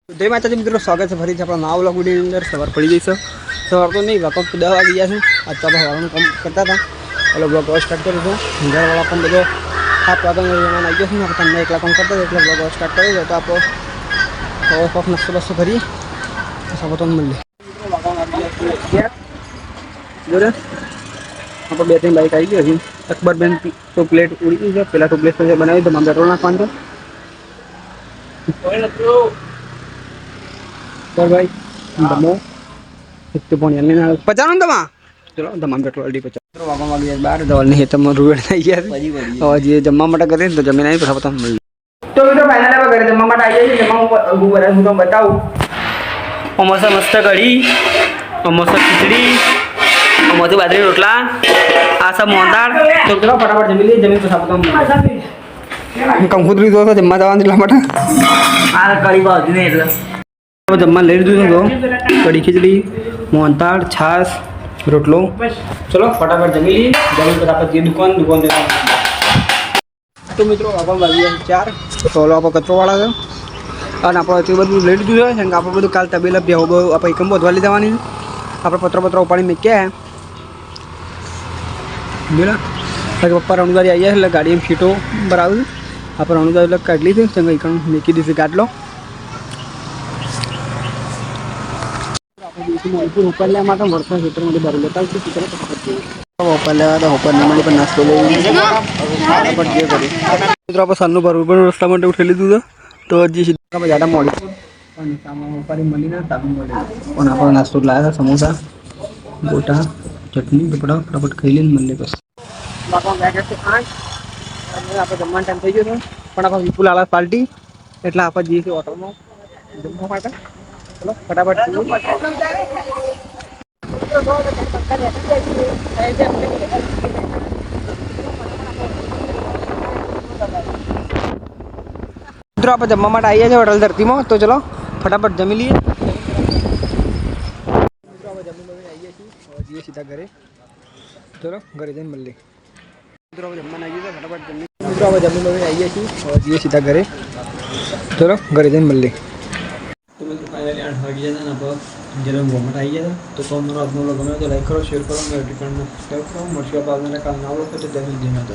જય માતાજી મિત્રો, સ્વાગત છે ફરીથી આપણા નવા વ્લોગ વિડીયોની અંદર। સવાર પડી ગઈ છે, સવાર તો નહીં, લગભગ 10 વાગી ગયા છે। આજ તો આપણે હવાનું કામ કરતા હતા, એટલે બ્લોગ સ્ટાર્ટ કર્યો છે। ઘરવાળા પણ બધો 7 વાગ્યાનો જમાનો આવી ગયો છે ને, આપણે 1 કામ કરતા હતા એટલે બ્લોગ સ્ટાર્ટ કર્યો તો આપણો હવે કોક નાસ્તો બસ્તો કરી સાબતો મળીએ। બરાબર, આપણે 2-3 બાઈક આવી ગઈ હતી। અકબરબેન તો પ્લેટ ઉડી ગઈ છે, પેલા તો પ્લેટ બનાવી તો મારે પેટ્રોલ નાખવાનું है भाई। दमो इतने पानी लेना 50 दमा, चलो दमा पेट्रोल डी 50 वागा वागी बार दवल नहीं तम रुवेड़ नहीं गया और ये जम्मा मटा करे तो जमीन नहीं पता मिल। तो वीडियो फाइनल है करे जम्मा मटा आई है, जम्मा ऊपर है तो बताओ। और मस्त मस्त कढ़ी और मस्त खिचड़ी और मस्त बाजरी रोटला आ सब मोंदार। तो चलो फटाफट जमीन ली, जमीन पता कम खुद भी दो जम्मा दवा दिला मटा आ कढ़ी बाजू नहीं એટલે जम्मा ले लीधું તો કઢી ખીચડી મોહનતાળ છાશ રોટલો। ચલો ફટાફટ જમી લઈએ, જમી પછી આપણે દુકાન તો મિત્રો આપણે વાગ્યા 4 તો આપણે કચરોવાળા છે અને આપણે એટલું બધું લઈ લીધું છે કારણ કે આપણે બધું કાલ તબેલા બેહો આપણે એકમ વધવા લઈ જવાની આપણે પત્ર ઉપાડી મૂક્યા બોલા બાકી પપ્પા રણુદારી આવ્યા એટલે ગાડી સીટો બરાબર આપણે રણુદારી એટલે કાઢી લીધી ચંગા એકમ મૂકી દીધી ગાડલો। ऊपर ले माता वर्षा क्षेत्र में बारू लेता है चित्र ऊपर ले आता ऊपर निमाड़ी पर नाश्तो ले फटाफट ये करी मित्रों आप सानू बरोबर रस्ता में उठे लीधું तो जी सीधा में ज़्यादा मोड़ी और सामान ऊपर ही मली ना ताबी मोड़ी और आप नाश्तो लाया था समोसा गोटा चटनी पपड़ा फटाफट खाई लेन मल्ले बस बापा बैठे थे 8 આપણે જમવાનો ટાઈમ થઈ ગયો છે પણ આપણે વિપુલ આલા પાર્ટી એટલે આપણે જઈએ છીએ હોટલમાં જમવા માટે। चलो फटाफट मित्रों आप जम्मा माट आई है होटल धरती में तो चलो फटाफट जमी लिए। मित्रों आप जमी में आई है जी सीधा घरे चलो घरे जन मिल ली। मित्रों आप जम्मा आई है फटाफट जमी। मित्रों आप जमी में आई है जी सीधा घरे चलो घरे जन मिल ली। तो मित्रों फाइनली 8 वागे जाता ना आप जरा घूमट आई गया तो हमारा अपना लोग तो लाइक करो शेयर करो मेरे सब्सक्राइब करो। मर्शिया पाल काल ना तो जय हिंद जय माता।